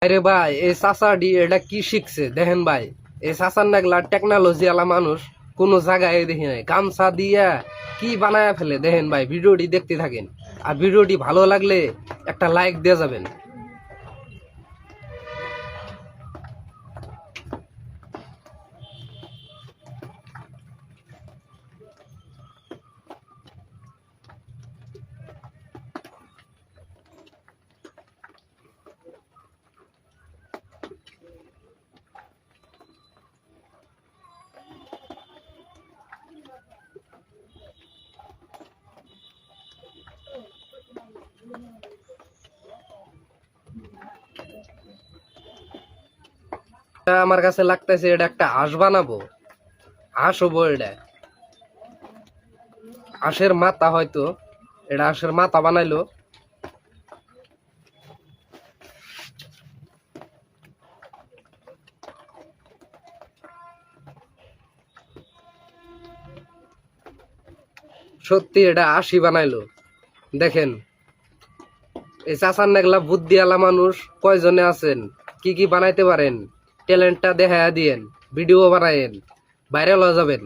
আরে ভাই এই চাচাডি এটা কি শিখছে দেখেন ভাই, এই চাচার নাগলা টেকনোলজি আলা মানুষ কোন জায়গায় দেখি নাই, গামছা দিয়া কি বানায় ফেলে দেখেন ভাই। ভিডিওটি দেখতে থাকেন, আর ভিডিওটি ভালো লাগলে একটা লাইক দিয়ে যাবেন। আমার কাছে লাগতেছে এটা একটা হাঁস বানাবো, হাঁস হবো এটা, হাঁসের মাথা হয়তো, এটা হাঁসের মাথা বানাইলো। সত্যি এটা হাসি বানাইলো দেখেন। এই চাচার নাগলা বুদ্ধি আলা মানুষ কয়জনে আছেন, কি কি বানাইতে পারেন, ট্যালেন্টটা দেখা দিয়েন, ভিডিও বানায়েন, ভাইরাল হয়ে যাবেন।